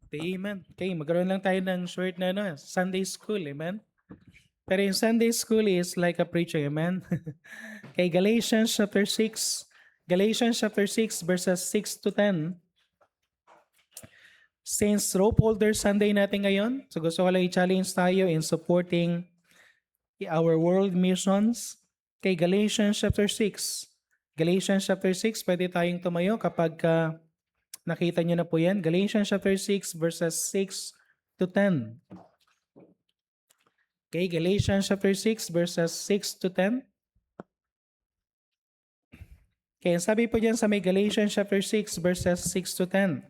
Amen. Okay, magkaroon lang tayo ng short na Sunday school, amen? Pero yung Sunday school is like a preacher, amen? Okay, Galatians chapter 6. Galatians chapter 6 verses 6 to 10. Since rope holder Sunday natin ngayon, so gusto ko lang i-challenge tayo in supporting our world missions. Okay, Galatians chapter 6. Galatians chapter 6, pwede tayong tumayo kapag nakita nyo na po yan. Galatians chapter 6 verses 6 to 10. Okay, Galatians chapter 6 verses 6 to 10. Okay, sabi po dyan sa may Galatians chapter 6 verses 6 to 10.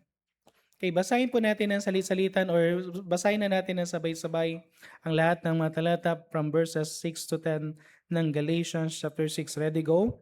Okay, basahin po natin ang salit-salitan or basahin na natin ng sabay-sabay ang lahat ng mga talata from verses 6 to 10 ng Galatians chapter 6. Ready, go?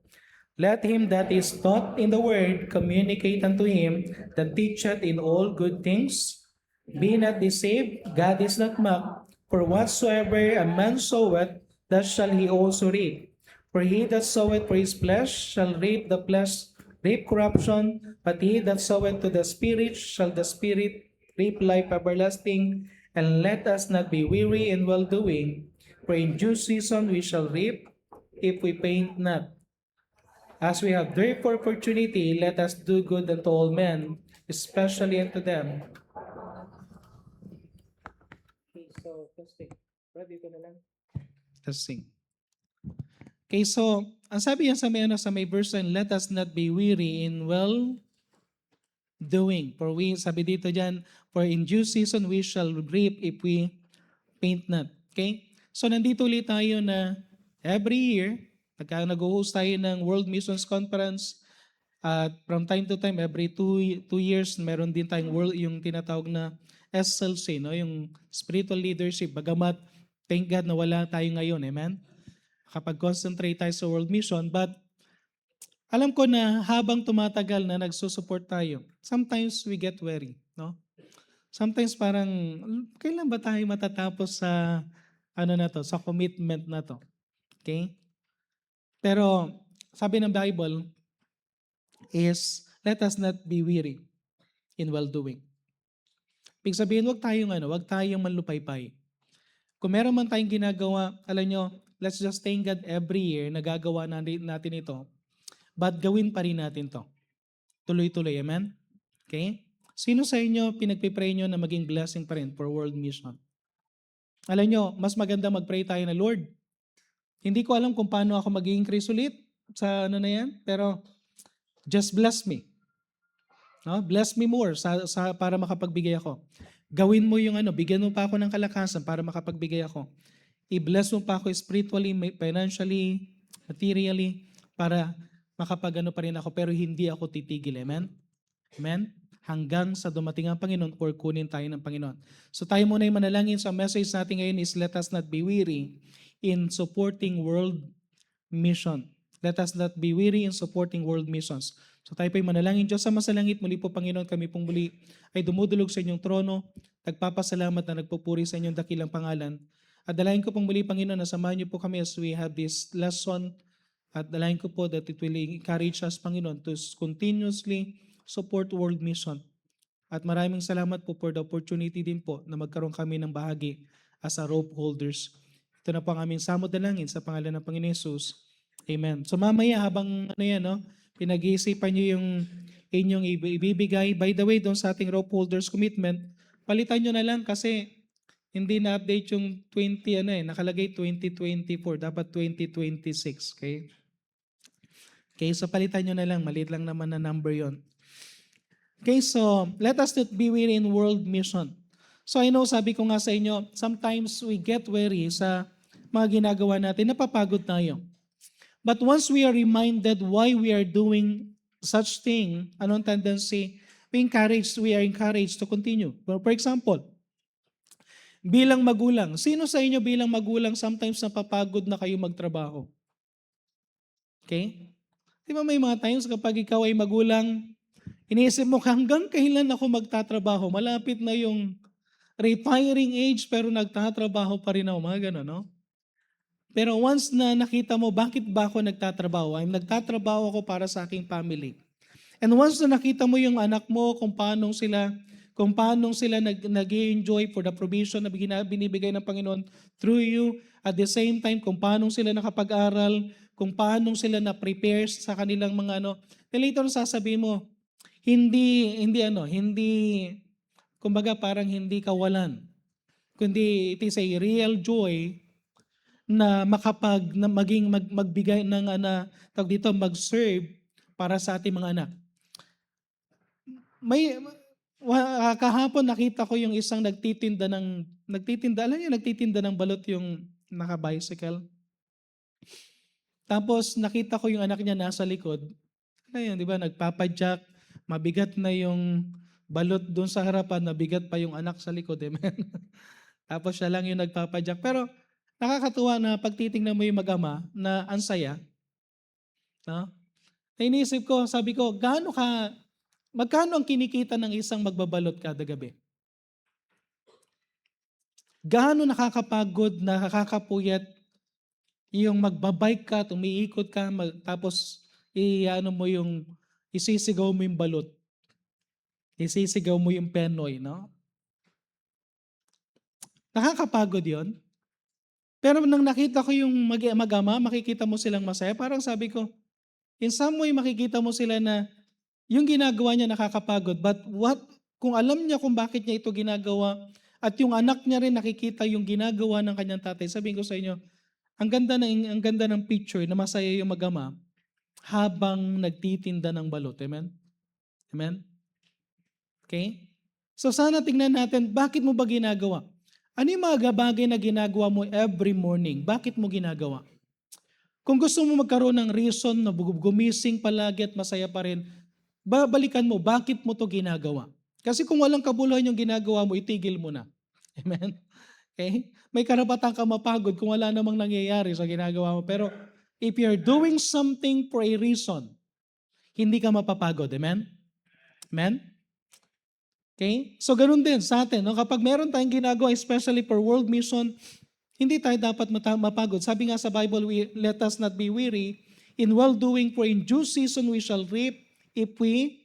Let him that is taught in the word communicate unto him that teacheth in all good things. Be not deceived, God is not mocked. For whatsoever a man soweth, that shall he also reap. For he that soweth for his flesh shall reap the flesh, reap corruption, but he that soweth to the Spirit shall the Spirit reap life everlasting. And let us not be weary in well-doing, for in due season we shall reap, if we faint not. As we have therefore opportunity, let us do good unto all men, especially unto them. Okay, so testing. Ready ko na lang. Testing. Okay, so ang sabi yan sa may verse, and let us not be weary in well doing. For we, sabi dito dyan, for in due season we shall reap if we faint not. Okay? So nandito ulit tayo na every year, pagka nag-host tayo ng World Missions Conference, at from time to time, every two years, meron din tayong yung tinatawag na SLC, no? Yung spiritual leadership. Bagamat, thank God na wala tayo ngayon, amen? Kapag concentrate tayo sa world mission, but alam ko na habang tumatagal na nagsusupport tayo, sometimes we get weary, no? Sometimes parang, kailan ba tayo matatapos sa, sa commitment na to? Okay? Pero, sabi ng Bible is, let us not be weary in well-doing. Ibig sabihin, wag tayong manlupaypay. Kung meron man tayong ginagawa, alam nyo, let's just thank God every year na gagawa natin ito. But gawin pa rin natin to. Tuloy-tuloy, amen? Okay? Sino sa inyo pinagpipray nyo na maging blessing pa rin for world mission? Alam nyo, mas maganda mag-pray tayo na, Lord, hindi ko alam kung paano ako mag-increase ulit sa na yan, pero just bless me. No? Bless me more para makapagbigay ako. Gawin mo yung bigyan mo pa ako ng kalakasan para makapagbigay ako. I-bless mo pa ako spiritually, financially, materially, para makapagano pa rin ako, pero hindi ako titigil. Amen? Amen? Hanggang sa dumating ang Panginoon or kunin tayo ng Panginoon. So tayo muna yung manalangin. So message natin ngayon is, let us not be weary in supporting world mission. Let us not be weary in supporting world missions. So tayo po'y manalangin. Diyos sa masalangit, muli po Panginoon, kami pong muli ay dumudulog sa inyong trono, nagpapasalamat na nagpupuri sa inyong dakilang pangalan. At dalayan ko pong muli Panginoon na samahan niyo po kami as we have this lesson. At dalayan ko po that it will encourage us Panginoon to continuously support world mission. At maraming salamat po for the opportunity din po na magkaroon kami ng bahagi as a rope holders. Ito na po ang aming samod dalangin sa pangalan ng Panginoon Hesus. Amen. So mamaya habang pinag-iisipan nyo yung inyong ibibigay. By the way, doon sa ating rope holders commitment, palitan nyo na lang kasi hindi na-update yung nakalagay 2024, dapat 2026. Okay? Okay, so palitan nyo na lang. Maliit lang naman na number yon. Okay, so let us not be weary in world mission. So I know, sabi ko nga sa inyo, sometimes we get weary sa mga ginagawa natin, napapagod tayo. But once we are reminded why we are doing such thing, anong tendency, we are encouraged to continue. For example, bilang magulang, sino sa inyo bilang magulang sometimes napapagod na kayo magtrabaho? Okay? Di ba may mga times kapag ikaw ay magulang, iniisip mo hanggang kailan ako magtatrabaho? Malapit na yung retiring age pero nagtatrabaho pa rin ako. Mga gano'n, no? Pero once na nakita mo, bakit ba ako nagtatrabaho? Nagtatrabaho ako para sa aking family. And once na nakita mo yung anak mo, kung kung paano sila nag-enjoy for the provision na binibigay ng Panginoon through you. At the same time, kung paano sila nakapag-aral, kung paano sila na-prepare sa kanilang mga ano. And later sasabihin mo, hindi, kumbaga parang hindi kawalan. Kundi it is a real joy na magbigay ng tawag dito, mag-serve para sa ating mga anak. Kahapon nakita ko yung isang nagtitinda ng balot yung naka-bicycle. Tapos nakita ko yung anak niya nasa likod. Ayun, di ba, nagpapadyak, mabigat na yung balot doon sa harapan, mabigat pa yung anak sa likod. Amen. Tapos siya lang yung nagpapadyak. Pero nakakatuwa na pagtitingnan mo yung mag-ama na ang saya. No? Iniisip ko, sabi ko, magkano ang kinikita ng isang magbabalot kada gabi? Gaano nakakapagod, nakakapuyat yung magbabike ka, umiikot ka, tapos isisigaw mo yung balot. Isisigaw mo yung penoy, no? Nakakapagod yon. Pero nang nakita ko yung mag-ama, makikita mo silang masaya, parang sabi ko, in some way makikita mo sila na yung ginagawa niya nakakapagod, but kung alam niya kung bakit niya ito ginagawa, at yung anak niya rin nakikita yung ginagawa ng kanyang tatay, sabihin ko sa inyo, ang ganda ng picture na masaya yung mag-ama habang nagtitinda ng balot. Amen? Amen? Okay? So sana tingnan natin, bakit mo ba ginagawa? Ano yung mga bagay na ginagawa mo every morning? Bakit mo ginagawa? Kung gusto mo magkaroon ng reason na gumising palagi at masaya pa rin, babalikan mo, bakit mo to ginagawa? Kasi kung walang kabuluhan yung ginagawa mo, itigil mo na. Amen? Okay? May karapatan ka mapagod kung wala namang nangyayari sa ginagawa mo. Pero if you're doing something for a reason, hindi ka mapapagod. Amen? Amen? Okay? So ganun din sa atin. No? Kapag meron tayong ginagawa, especially for world mission, hindi tayo dapat mapagod. Sabi nga sa Bible, let us not be weary in well-doing, for in due season we shall reap if we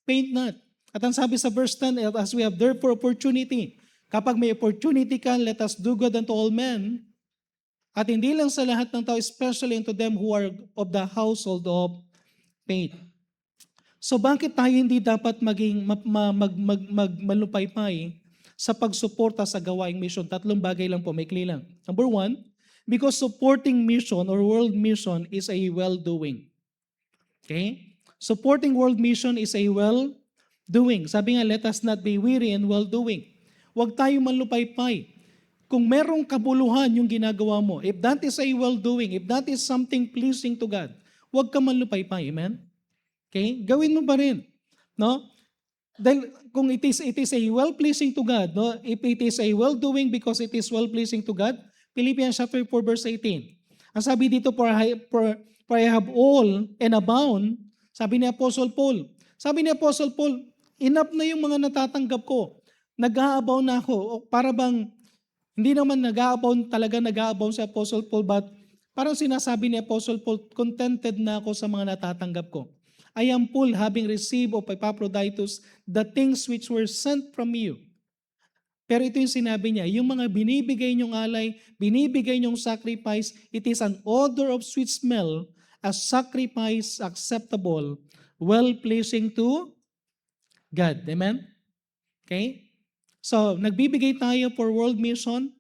faint not. At ang sabi sa verse 10, as we have therefore opportunity, kapag may opportunity ka, let us do good unto all men, at hindi lang sa lahat ng tao, especially unto them who are of the household of faith. So bakit tayo hindi dapat malupaypay sa pagsuporta sa gawaing mission? Tatlong bagay lang po, maikli lang. Number one, because supporting mission or world mission is a well-doing. Okay? Supporting world mission is a well-doing. Sabi nga, let us not be weary in well-doing. Huwag tayo malupaypay. Kung merong kabuluhan yung ginagawa mo, if that is a well-doing, if that is something pleasing to God, huwag ka malupaypay. Amen? Okay? Gawin mo pa rin. No? Dahil kung it is a well-pleasing to God, no? If it is a well-doing because it is well-pleasing to God, Philippians chapter 4 verse 18. Ang sabi dito, for I have all and abound, sabi ni Apostle Paul. Sabi ni Apostle Paul, enough na yung mga natatanggap ko. Nag-aabaw na ako. Para bang, hindi naman nag-aabaw si Apostle Paul, but parang sinasabi ni Apostle Paul, contented na ako sa mga natatanggap ko. I am full, having received of Epaphroditus the things which were sent from you. Pero ito yung sinabi niya, yung mga binibigay niyong alay, binibigay niyong sacrifice, it is an odor of sweet smell, a sacrifice acceptable, well-pleasing to God. Amen? Okay? So, nagbibigay tayo for world mission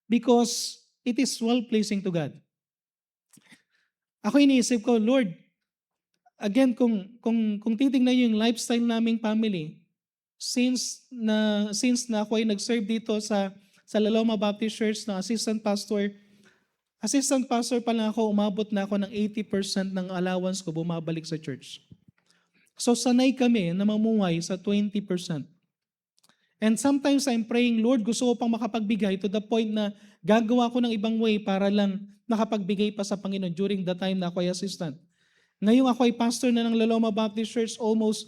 because it is well-pleasing to God. Ako iniisip ko, Lord, again, kung titingnan yung lifestyle naming family, since na ako ay nag-serve dito sa Laloma Baptist Church na assistant pastor pa lang ako, umabot na ako ng 80% ng allowance ko bumabalik sa church. So sanay kami na mamumuhay sa 20%. And sometimes I'm praying, Lord, gusto ko pang makapagbigay to the point na gagawa ko ng ibang way para lang nakapagbigay pa sa Panginoon during the time na ako ay assistant. Ngayong ako ay pastor na ng Laloma Baptist Church, almost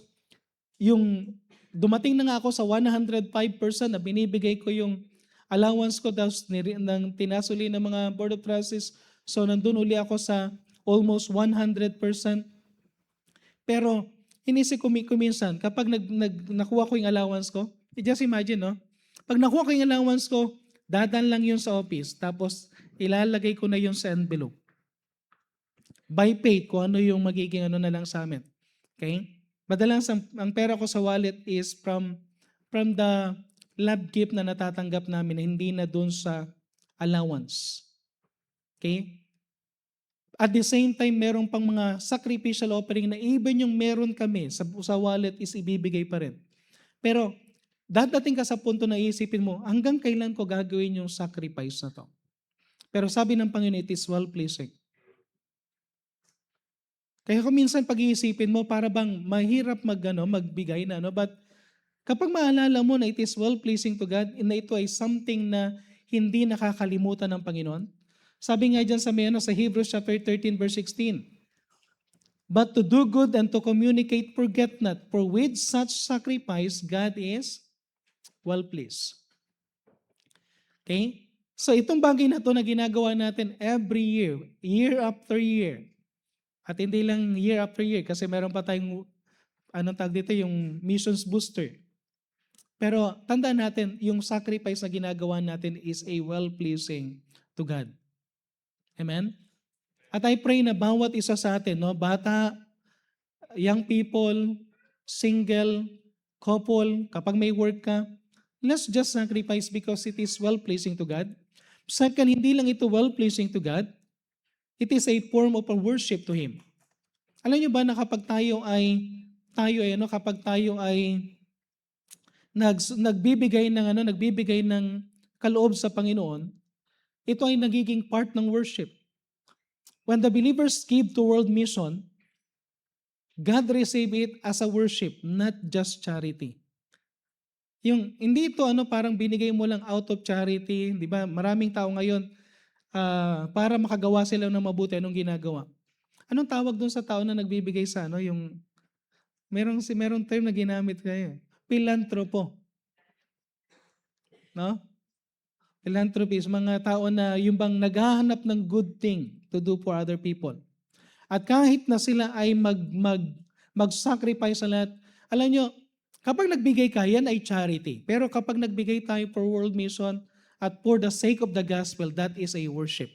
yung dumating na nga ako sa 105% na binibigay ko yung allowance ko ng tinasuli ng mga board of trustees. So nandun uli ako sa almost 100%. Pero inisip ko minsan, kapag nakuha ko yung allowance ko, Just imagine, no? Pag nakuha ko yung allowance ko, dadan lang yun sa office, tapos ilalagay ko na yun sa envelope. By paid, kung ano yung magiging ano na lang sa amin. Okay? Madalas ang pera ko sa wallet is from the love gift na natatanggap namin, hindi na dun sa allowance. Okay? At the same time, meron pang mga sacrificial offering na even yung meron kami sa wallet is ibibigay pa rin. Pero dadating ka sa punto na iisipin mo, hanggang kailan ko gagawin yung sacrifice na to? Pero sabi ng Panginoon, it is well-pleasing. Kaya kung minsan pag-iisipin mo, para bang mahirap magbigay na, but kapag maalala mo na it is well-pleasing to God, na ito ay something na hindi nakakalimutan ng Panginoon, sabi nga dyan sa Hebrews chapter 13 verse 16, but to do good and to communicate, forget not, for with such sacrifice, God is well pleased. Okay? So itong bagay na to na ginagawa natin every year, year after year, at hindi lang year after year, kasi meron pa tayong, yung missions booster. Pero tandaan natin, yung sacrifice na ginagawa natin is a well-pleasing to God. Amen? At I pray na bawat isa sa atin, bata, young people, single, couple, kapag may work ka, let's just sacrifice because it is well-pleasing to God. Second, hindi lang ito well-pleasing to God, it is a form of a worship to Him. Alam niyo ba na kapag tayo ay nagbibigay ng kaloob sa Panginoon, ito ay nagiging part ng worship. When the believers give to world mission, God receive it as a worship, not just charity. Hindi ito parang binigay mo lang out of charity, di ba? Maraming tao ngayon, para makagawa sila ng mabuti, anong ginagawa? Anong tawag doon sa tao na nagbibigay sa merong term na ginamit kayo. Philanthropo. No? Philanthropist, mga tao na yung bang naghahanap ng good thing to do for other people. At kahit na sila ay mag-sacrifice sa lahat, alam nyo, kapag nagbigay ka, yan ay charity. Pero kapag nagbigay tayo for world mission at for the sake of the gospel, that is a worship.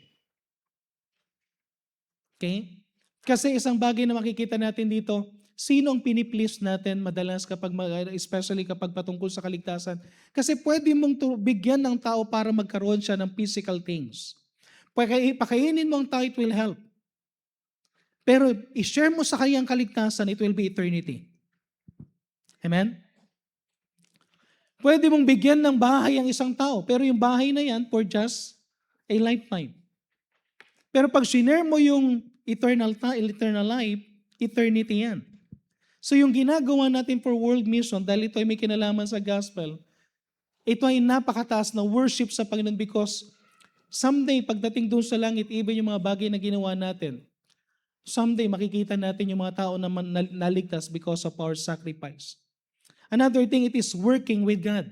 Okay? Kasi isang bagay na makikita natin dito, sino ang piniplease natin madalas especially kapag patungkol sa kaligtasan? Kasi pwede mong bigyan ng tao para magkaroon siya ng physical things. Pakainin mo ang tao, it will help. Pero i-share mo sa kanyang kaligtasan, it will be eternity. Amen? Pwede mong bigyan ng bahay ang isang tao, pero yung bahay na yan for just a lifetime. Pero pag sinare mo yung eternal life, eternity yan. So yung ginagawa natin for world mission, dahil ito ay may kinalaman sa gospel, ito ay napakataas na worship sa Panginoon because someday, pagdating doon sa langit, even yung mga bagay na ginawa natin, someday makikita natin yung mga tao na naligtas because of our sacrifice. Another thing, it is working with God.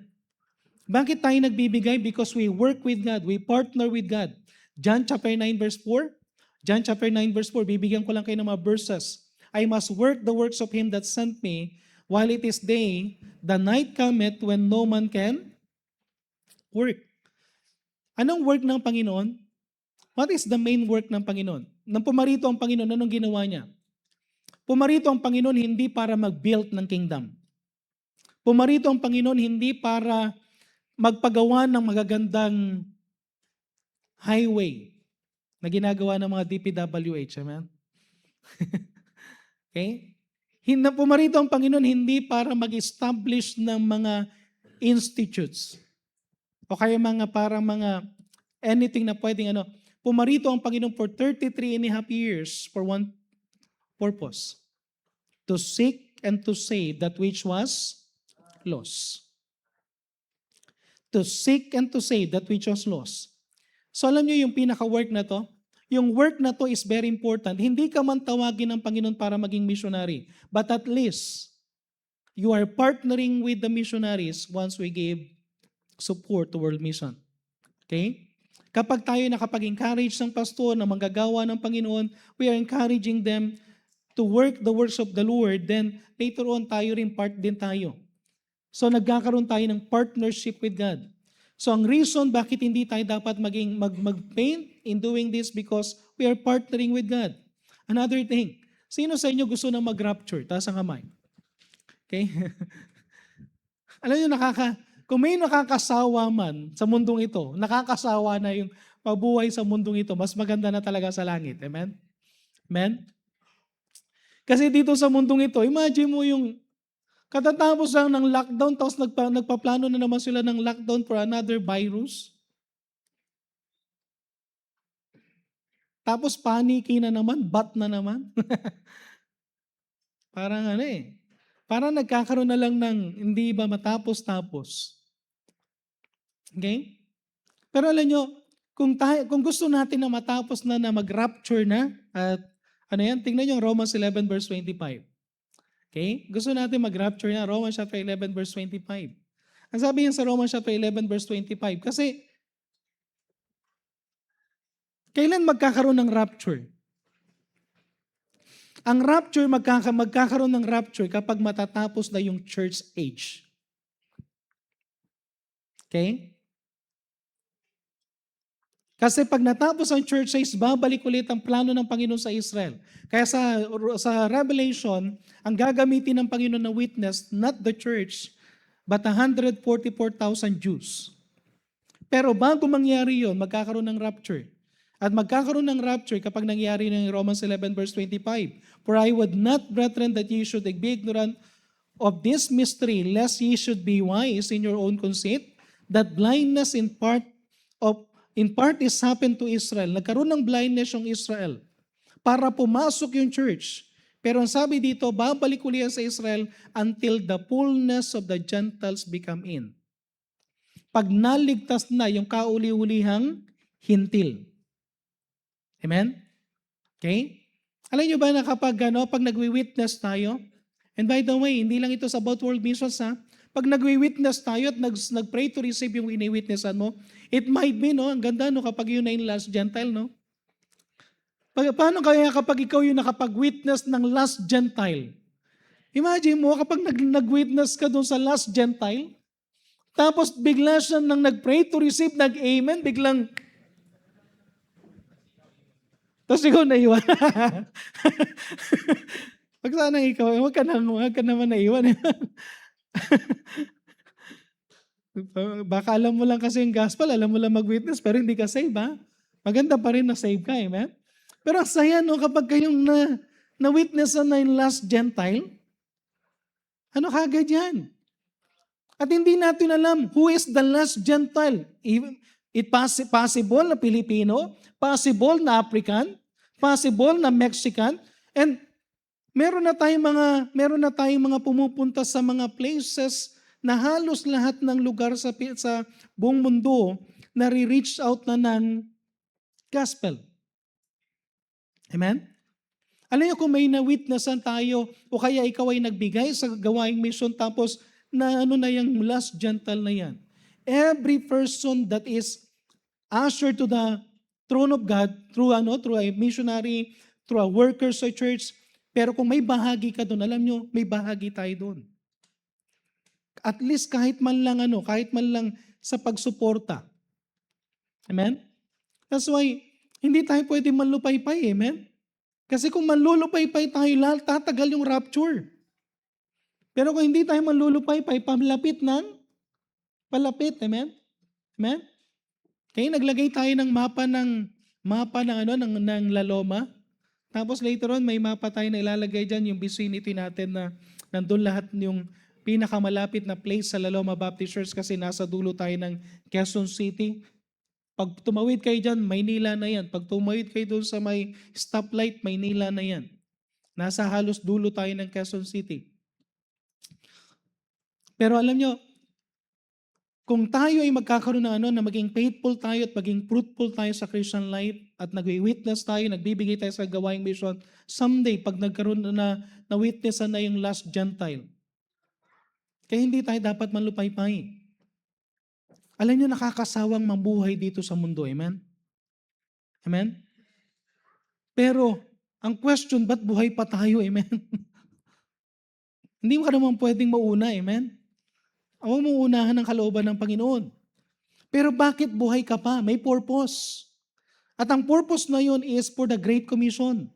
Bakit tayo nagbibigay? Because we work with God. We partner with God. John chapter 9 verse 4. John chapter 9 verse 4. Bibigyan ko lang kayo ng mga verses. I must work the works of Him that sent me while it is day. The night cometh when no man can work. Anong work ng Panginoon? What is the main work ng Panginoon? Nang pumarito ang Panginoon, anong ginawa niya? Pumarito ang Panginoon hindi para mag-build ng kingdom. Pumarito ang Panginoon hindi para magpagawa ng magagandang highway na ginagawa ng mga DPWH. Amen? Okay? Pumarito ang Panginoon hindi para mag-establish ng mga institutes o kaya parang mga anything na pwedeng Pumarito ang Panginoon for 33 and a half years for one purpose. To seek and to save that which was lost. To seek and to save that which was lost. So alam niyo yung pinaka-work na to? Yung work na to is very important. Hindi ka man tawagin ng Panginoon para maging missionary. But at least, you are partnering with the missionaries once we give support to world mission. Okay? Kapag tayo nakapag-encourage ng pastor na manggagawa ng Panginoon, we are encouraging them to work the works of the Lord, then later on tayo rin part din tayo. So nagkakaroon tayo ng partnership with God. So ang reason bakit hindi tayo dapat mag-paint in doing this because we are partnering with God. Another thing, sino sa inyo gusto na mag-rapture? Taas ang kamay. Okay? Alam niyo, kung may nakakasawa man sa mundong ito, nakakasawa na yung pabuhay sa mundong ito, mas maganda na talaga sa langit. Amen? Amen? Kasi dito sa mundong ito, imagine mo yung katatapos lang ng lockdown, tapos nagpaplano na naman sila ng lockdown for another virus. Tapos paniki na naman, bat na naman. Parang parang nagkakaroon na lang ng hindi ba matapos-tapos. Okay? Pero alam nyo, kung gusto natin na matapos na mag-rapture na, at tingnan nyo Romans 11 verse 25. Okay? Gusto natin mag-rapture na, Romans chapter 11 verse 25. Ang sabi niya sa Romans chapter 11 verse 25, kasi kailan magkakaroon ng rapture? Ang rapture, magkakaroon ng rapture kapag matatapos na yung church age. Okay? Kasi pag natapos ang church age, babalik ulit ang plano ng Panginoon sa Israel. Kaya sa Revelation, ang gagamitin ng Panginoon na witness, not the church, but 144,000 Jews. Pero bago mangyari yon, magkakaroon ng rapture. At magkakaroon ng rapture kapag nangyari ng Romans 11 verse 25. For I would not, brethren, that ye should be ignorant of this mystery, lest ye should be wise in your own conceit, that blindness in part is happened to Israel. Nagkaroon ng blindness yung Israel para pumasok yung church. Pero ang sabi dito, babalik ulit sa Israel until the fullness of the Gentiles become in. Pag naligtas na yung kauli-ulihang hintil. Amen? Okay? Alam nyo ba na kapag pag nagwi-witness tayo, and by the way, hindi lang ito sa about world missions ha, pag nagwi-witness tayo at nag-pray to receive yung ini-witnessan mo, it might be, ang ganda kapag yun na yung last Gentile, Paano kaya kapag ikaw yung nakapag-witness ng last Gentile? Imagine mo, kapag nag-witness ka doon sa last Gentile, tapos bigla siya nang nag-pray to receive, nag-amen, biglang, tapos ikaw naiwan. Pag sana ikaw, huwag ka naman naiwan. Baka alam mo lang kasi yung gospel, alam mo lang mag-witness, pero hindi ka save, ha? Maganda pa rin na save ka, amen? Pero ang saya, kapag kayong na-witness na yung last Gentile, ano kagad yan? At hindi natin alam who is the last Gentile. Possible na Pilipino, possible na African, possible na Mexican, and meron na tayong mga pumupunta sa mga places na halos lahat ng lugar sa buong mundo nare-reach out na ng gospel. Amen? Alam niyo kung may na-witnessan tayo o kaya ikaw ay nagbigay sa gawaing mission tapos na yung last Gentile na yan. Every person that is ushered to the throne of God through a missionary, through a worker sa church, pero kung may bahagi ka doon, alam nyo, may bahagi tayo doon. At least kahit man lang sa pagsuporta. Amen? That's why, hindi tayo pwede manlupaypay, amen? Kasi kung manlulupaypay tayo, tatagal yung rapture. Pero kung hindi tayo manlulupaypay, palapit, amen? Amen? Kaya naglagay tayo ng mapa ng La Loma. Tapos later on, may mapa tayo na ilalagay dyan, yung vicinity natin na nandun lahat yung pinakamalapit na place sa La Loma Baptist Church kasi nasa dulo tayo ng Quezon City. Pag tumawid kayo dyan, Maynila na yan. Pag tumawid kayo doon sa may stoplight, Maynila na yan. Nasa halos dulo tayo ng Quezon City. Pero alam nyo, kung tayo ay magkakaroon na maging faithful tayo at maging fruitful tayo sa Christian life at nag-witness tayo, nagbibigay tayo sa gawaing mission, someday, pag nagkaroon na witnessan na yung last Gentile, kaya hindi tayo dapat manlupaypay. Alam niyo, nakakasawang mabuhay dito sa mundo. Amen? Amen? Pero, ang question, ba't buhay pa tayo? Amen? Hindi mo ka naman pwedeng mauna. Amen? Huwag mong unahan ang kalooban ng Panginoon. Pero bakit buhay ka pa? May purpose. At ang purpose na yun is for the Great Commission.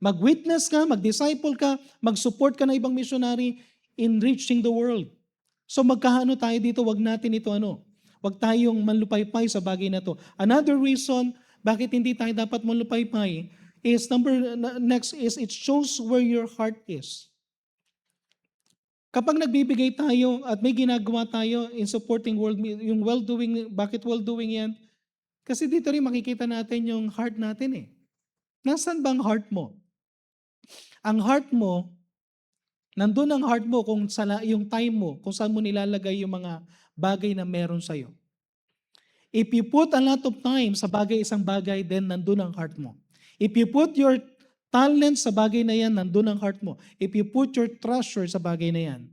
Mag-witness ka, mag-disciple ka, mag-support ka ng ibang missionary in reaching the world. So magkahano tayo dito, wag natin ito wag tayong manlupaypay sa bagay na to. Another reason bakit hindi tayo dapat manlupaypay is next is it shows where your heart is. Kapag nagbibigay tayo at may ginagawa tayo in supporting world, yung well-doing, bakit well-doing yan? Kasi dito rin makikita natin yung heart natin eh. Nasaan ba ang heart mo? Ang heart mo, nandun ang heart mo kung yung time mo, kung saan mo nilalagay yung mga bagay na meron sa'yo. If you put a lot of time sa isang bagay, then nandun ang heart mo. If you put your talent sa bagay na yan, nandun ang heart mo. If you put your treasure sa bagay na yan,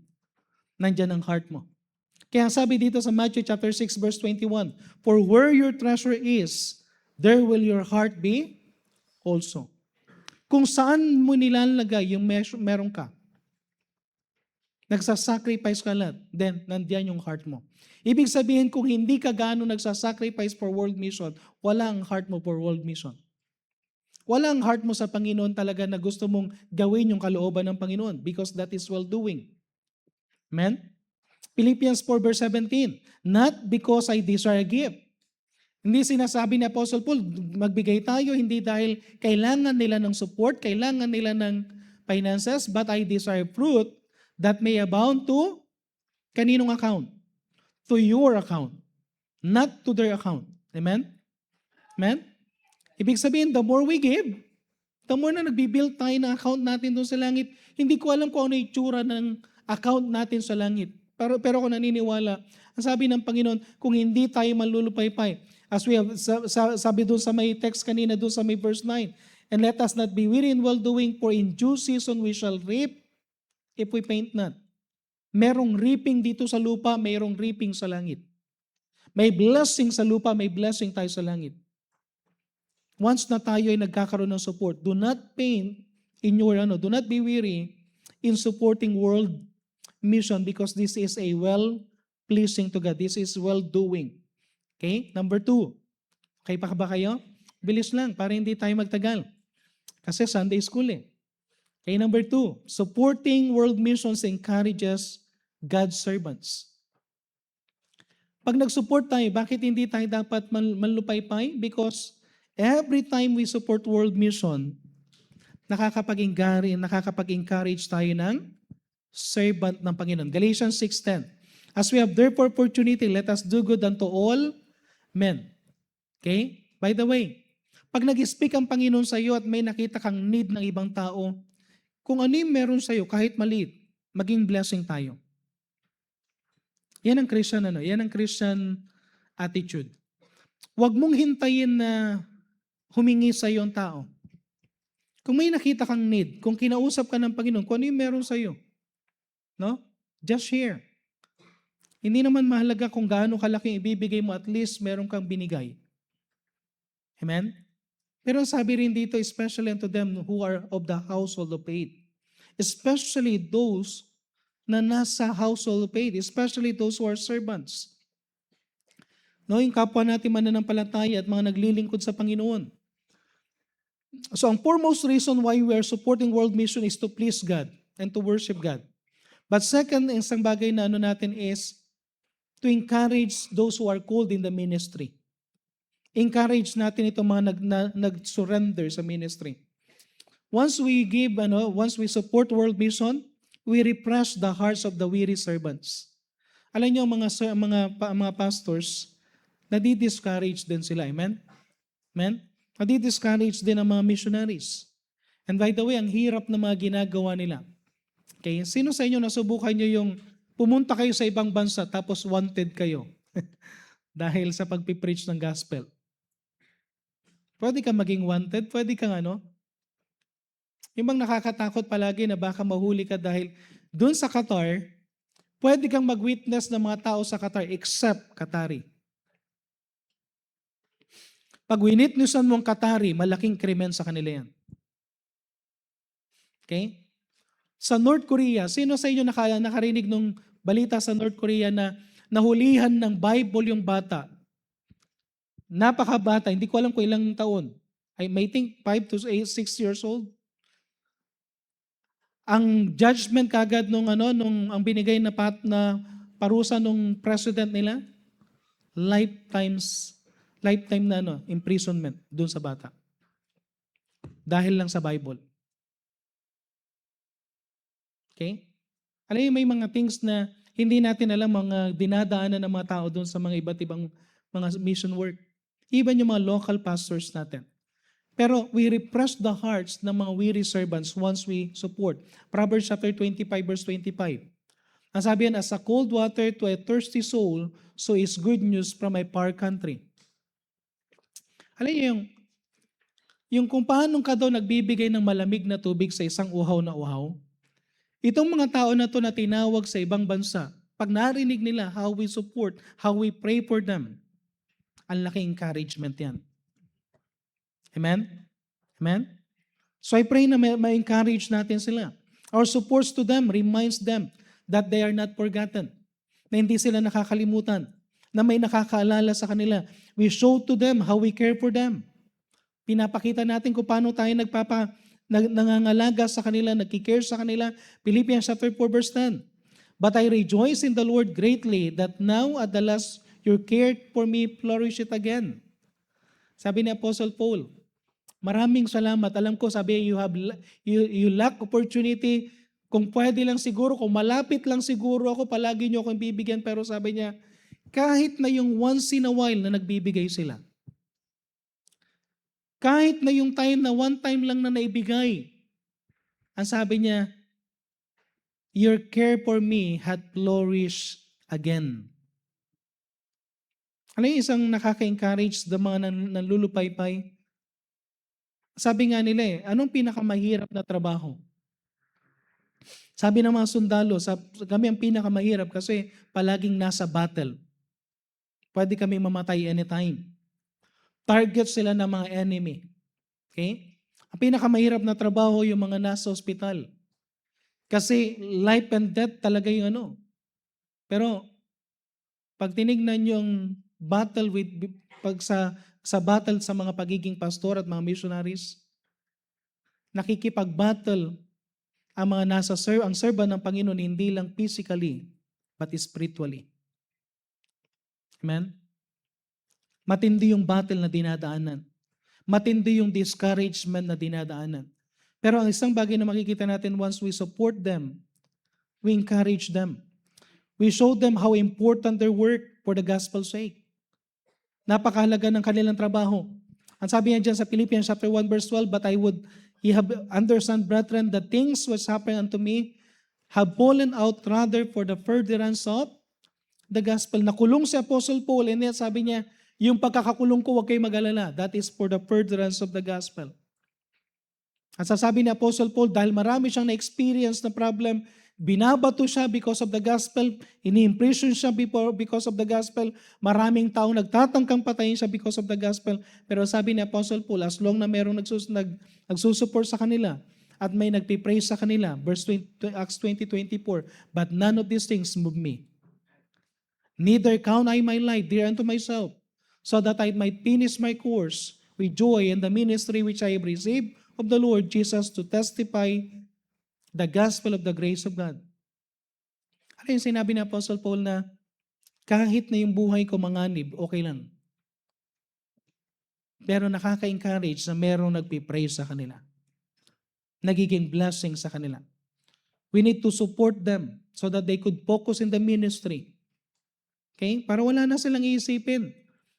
nandyan ang heart mo. Kaya sabi dito sa Matthew chapter 6 verse 21, for where your treasure is, there will your heart be also. Kung saan mo nilalagay yung meron ka, nagsasacrifice ka lang, then nandiyan yung heart mo. Ibig sabihin, kung hindi ka gaano nagsasacrifice for world mission, wala ang heart mo for world mission. Wala ang heart mo sa Panginoon talaga na gusto mong gawin yung kalooban ng Panginoon because that is well-doing. Amen? Philippians 4 verse 17, not because I desire a gift. Hindi sinasabi ni Apostle Paul, magbigay tayo, hindi dahil kailangan nila ng support, kailangan nila ng finances, but I desire fruit that may abound to kaninong account? To your account, not to their account. Amen? Amen? Ibig sabihin, the more we give, the more na nagbibuild tayo ng account natin doon sa langit. Hindi ko alam kung ano yung itsura ng account natin sa langit. Pero ako naniniwala, ang sabi ng Panginoon, kung hindi tayo manlulupaypay, as we have sabi doon sa may text kanina, doon sa may verse 9, and let us not be weary in well-doing, for in due season we shall reap if we faint not. Merong reaping dito sa lupa, merong reaping sa langit. May blessing sa lupa, may blessing tayo sa langit. Once na tayo ay nagkakaroon ng support, do not faint in your, do not be weary in supporting world mission because this is a well-pleasing to God. This is well-doing. Okay? Number 2. Okay pa ba kayo? Bilis lang para hindi tayo magtagal. Kasi Sunday school eh. Okay, number 2. Supporting world missions encourages God's servants. Pag nag-support tayo, bakit hindi tayo dapat manlupaypay? Because every time we support world mission, nakakapag-encourage tayo ng servant ng Panginoon. Galatians 6:10. As we have therefore opportunity, let us do good unto all men. Okay? By the way, pag nag-speak ang Panginoon sa iyo at may nakita kang need ng ibang tao, kung ano yung meron sa iyo, kahit maliit, maging blessing tayo. Yan ang Christian, yan ang Christian attitude. Huwag mong hintayin na humingi sa iyo ang tao. Kung may nakita kang need, kung kinausap ka ng Panginoon, kung ano yung meron sa iyo, no? Just share. Hindi naman mahalaga kung gaano kalaking ibibigay mo, at least meron kang binigay. Amen? Pero sabi rin dito, especially unto them who are of the household of faith. Especially those na nasa household of faith. Especially those who are servants. No, yung kapwa natin mananampalataya at mga naglilingkod sa Panginoon. So ang foremost reason why we are supporting world mission is to please God and to worship God. But second, isang bagay na natin is to encourage those who are called in the ministry. Encourage natin itong mga nag-surrender sa ministry. Once we give, once we support world mission, we refresh the hearts of the weary servants. Alam niyo, mga pastors, nadi-discourage din sila. Amen? Amen? Nadi-discourage din ang mga missionaries. And by the way, ang hirap na mga ginagawa nila. Okay? Sino sa inyo nasubukan nyo yung pumunta kayo sa ibang bansa tapos wanted kayo dahil sa pagpipreach ng gospel? Pwede kang maging wanted, pwede kang yung bang nakakatakot palagi na baka mahuli ka dahil dun sa Qatar, pwede kang mag-witness ng mga tao sa Qatar except Qatari. Pag winitnessan mo ang Qatari, malaking krimen sa kanila yan. Okay? Sa North Korea, sino sa inyo nakarinig nung balita sa North Korea na nahulihan ng Bible yung bata. Napakabata, hindi ko alam kung ilang taon. I may think 5 to 6 years old. Ang judgment kagad nung ang binigay na parusa nung president nila, lifetime na imprisonment doon sa bata. Dahil lang sa Bible. Okay? Alam niyo, may mga things na hindi natin alam, mga dinadaanan ng mga tao doon sa mga iba't ibang mga mission work. Even yung mga local pastors natin. Pero we refresh the hearts ng mga weary servants once we support. Proverbs chapter 25 verse 25. Ang sabi yan, as a cold water to a thirsty soul, so is good news from my far country. Alam niyo yung kung paano ka daw nagbibigay ng malamig na tubig sa isang uhaw na uhaw, itong mga tao na to na tinawag sa ibang bansa, pag narinig nila how we support, how we pray for them, ang laking encouragement yan. Amen? Amen? So I pray na ma-encourage natin sila. Our supports to them reminds them that they are not forgotten, na hindi sila nakakalimutan, na may nakakaalala sa kanila. We show to them how we care for them. Pinapakita natin kung paano tayo nangangalaga sa kanila, nagkikare sa kanila. Philippians chapter 4 verse 10. But I rejoice in the Lord greatly that now at the last your care for me flourisheth again. Sabi ni Apostle Paul, maraming salamat. Alam ko, sabi, you lack opportunity. Kung pwede lang siguro, kung malapit lang siguro ako, palagi nyo akong bibigyan. Pero sabi niya, kahit na yung once in a while na nagbibigay sila, kahit na yung time na one time lang na naibigay, ang sabi niya, your care for me had flourished again. Ano yung isang nakaka-encourage the mga nanlulupaypay? Sabi nga nila anong pinakamahirap na trabaho? Sabi ng mga sundalo, kami ang pinakamahirap kasi palaging nasa battle. Pwede kami mamatay anytime. Target sila ng mga enemy. Okay? Ang pinakamahirap na trabaho yung mga nasa ospital. Kasi life and death talaga yung Pero pag tinignan yung battle sa battle sa mga pagiging pastor at mga missionaries, nakikipag-battle ang mga ang servant ng Panginoon hindi lang physically but spiritually. Amen? Matindi yung battle na dinadaanan. Matindi yung discouragement na dinadaanan. Pero ang isang bagay na makikita natin once we support them, we encourage them. We show them how important their work for the gospel's sake. Napakahalaga ng kanilang trabaho. Ang sabi niya dyan sa Philippians chapter 1 verse 12, but I would ye have understand, brethren, the things which happened unto me have fallen out rather for the furtherance of the gospel. Nakulong si Apostle Paul, and yet sabi niya, yung pagkakakulong ko, huwag kayo mag-alala. That is for the furtherance of the gospel. At sasabi ni Apostle Paul, dahil marami siyang na-experience na problem, binabato siya because of the gospel, ini-imprison siya because of the gospel, maraming taong nagtatangkang patayin siya because of the gospel. Pero sabi ni Apostle Paul, as long na merong nagsusupport sa kanila, at may nagpipraise sa kanila, Acts 20:24, but none of these things move me. Neither count I my life dear unto myself, so that I might finish my course with joy in the ministry which I have received of the Lord Jesus to testify the gospel of the grace of God. Ano yung sinabi ni Apostle Paul na kahit na yung buhay ko manganib, okay lang. Pero nakaka-encourage na merong nagpipraise sa kanila. Nagiging blessing sa kanila. We need to support them so that they could focus in the ministry. Okay? Para wala na silang iisipin.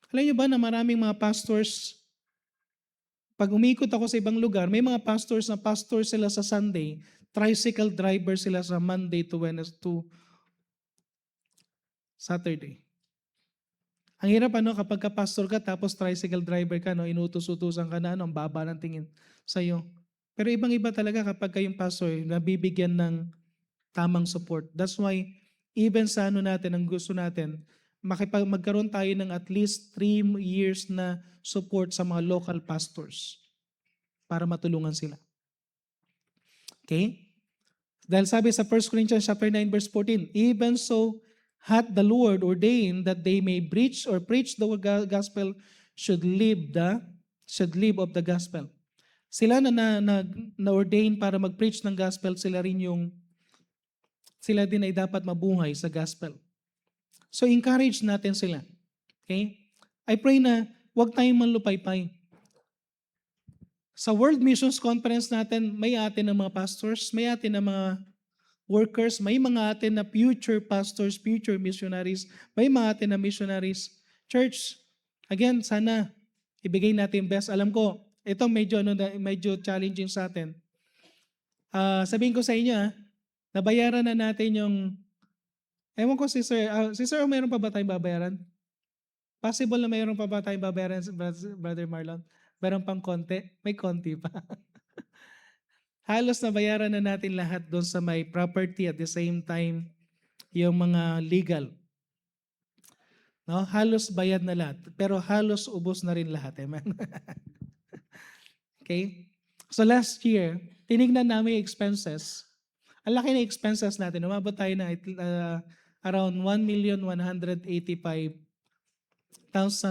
Alam niyo ba na maraming mga pastors, pag umikot ako sa ibang lugar, may mga pastors na pastor sila sa Sunday, tricycle driver sila sa Monday to Wednesday to Saturday. Ang hirap kapag ka-pastor ka tapos tricycle driver ka, inutos-utusan ka na, ang baba ng tingin sa'yo. Pero ibang-iba talaga kapag kayong pastor, nabibigyan ng tamang support. That's why, even sa natin, ang gusto natin, magkaroon tayo ng at least 3 years na support sa mga local pastors para matulungan sila. Okay? Dahil sabi sa 1 Corinthians chapter 9 verse 14, even so hath the Lord ordained that they may preach the gospel should live of the gospel. Sila na-ordain para mag-preach ng gospel, sila din ay dapat mabuhay sa gospel. So encourage natin sila. Okay? I pray na huwag tayong manlupaypay. Sa World Missions Conference natin, may atin ng mga pastors, may atin ng mga workers, may mga atin na future pastors, future missionaries, may mga atin na missionaries. Church, again, sana ibigay natin best. Alam ko, ito medyo challenging sa atin. Sabihin ko sa inyo, nabayaran na natin yung, ewan ko si Sir, mayroon pa ba tayong babayaran? Possible na mayroon pa ba tayong babayaran, Brother Marlon? Meron pang konti? May konti pa. Halos nabayaran na natin lahat doon sa may property at the same time yung mga legal. No? Halos bayad na lahat. Pero halos ubos na rin lahat. Amen? Okay? So last year, tinignan namin yung expenses. Ang laki na expenses natin. Umabot tayo na around 1,185,000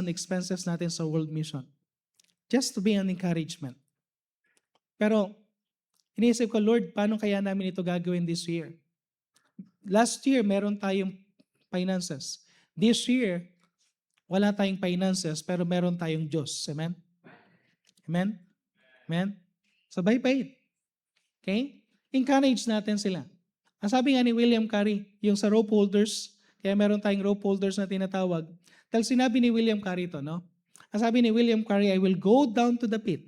expenses natin sa World Mission. Just to be an encouragement. Pero, iniisip ko, Lord, paano kaya namin ito gagawin this year? Last year, meron tayong finances. This year, wala tayong finances, pero meron tayong Diyos. Amen? Amen? Amen? So, bye-bye. Okay? Encourage natin sila. Ang sabi nga ni William Carey, yung sa rope holders, kaya meron tayong rope holders na tinatawag. Dahil sinabi ni William Carey ito, no? Ang sabi ni William Carey, I will go down to the pit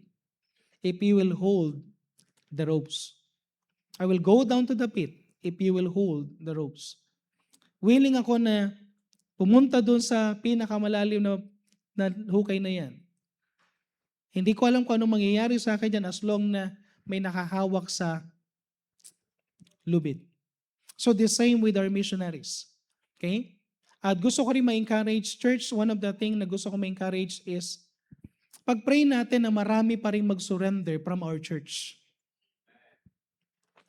if you will hold the ropes. I will go down to the pit if you will hold the ropes. Willing ako na pumunta doon sa pinakamalalim na hukay na yan. Hindi ko alam kung anong mangyayari sa akin dyan as long na may nakahawak sa lubid. So the same with our missionaries. Okay? At gusto ko rin ma-encourage, church, one of the things na gusto ko ma-encourage is, pag-pray natin na marami pa rin mag-surrender from our church.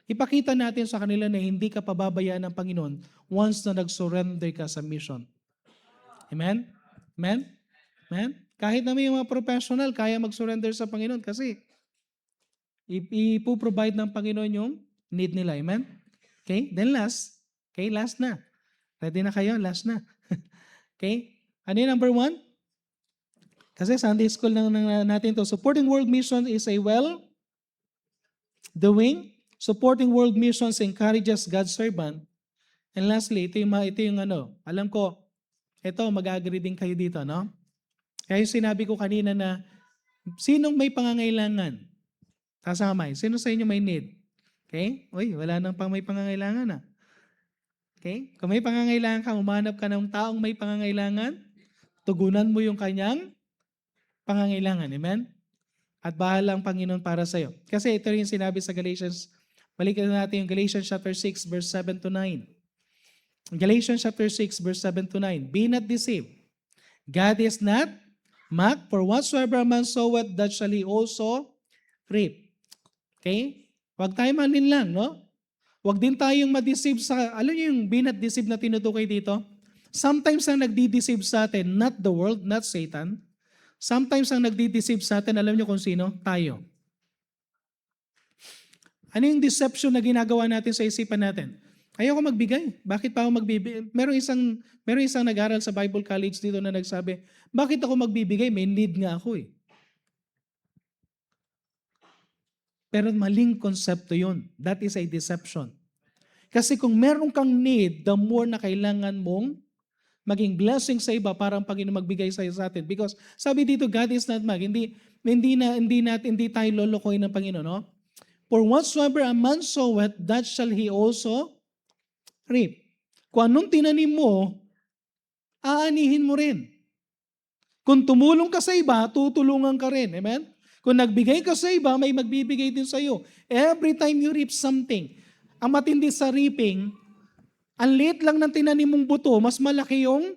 Ipakita natin sa kanila na hindi ka pababayaan ng Panginoon once na nag-surrender ka sa mission. Amen? Amen? Amen? Kahit na may mga professional, kaya mag-surrender sa Panginoon kasi ipoprovide ng Panginoon yung need nila. Amen? Okay? Then last. Okay, last na. Ready na kayo? Last na. Okay? Ano yung number 1? Kasi Sunday school lang natin to. Supporting world mission is a well-doing. Supporting world missions encourages God's servant. And lastly, ito yung alam ko, ito, mag-agree din kayo dito, no? Kaya yung sinabi ko kanina na, sinong may pangangailangan? Taas ang kamay. Sino sa inyo may need? Okay? Uy, wala nang may pangangailangan, Okay? Kung may pangangailangan ka, umanap ka ng taong may pangangailangan, tugunan mo yung kanyang pangangailangan. Amen? At bahala ang Panginoon para sa'yo. Kasi ito rin sinabi sa Galatians, balikan natin yung Galatians chapter 6, verse 7 to 9. Galatians chapter 6, verse 7 to 9. Be not deceived. God is not mocked, for whatsoever a man soweth, that shall he also reap. Okay? Huwag tayo malinlang, no? Huwag din tayong ma-deceive sa, alam niyo yung be not deceived na tinutukoy dito? Sometimes ang nagdi-deceive sa atin, not the world, not Satan. Sometimes ang nagdi-deceive sa atin, alam niyo kung sino? Tayo. Ano yung deception na ginagawa natin sa isipan natin? Ayoko magbigay. Bakit pa ako magbibigay? Meron isang nag-aral sa Bible College dito na nagsabi, bakit ako magbibigay? May need nga ako eh. Pero maling konsepto yun. That is a deception. Kasi kung meron kang need, the more na kailangan mong maging blessing sa iba para ang Panginoon magbigay sa atin. Because sabi dito, God is not mocked. Hindi tayo lolokohin ng Panginoon. No? For whatsoever a man soweth, that shall he also reap. Kung anong tinanim mo, aanihin mo rin. Kung tumulong ka sa iba, tutulungan ka rin. Amen? Kung nagbigay ka sa iba, may magbibigay din sa iyo. Every time you reap something, ang matindi sa reaping, ang liit lang ng tinanim mong buto, mas malaki yung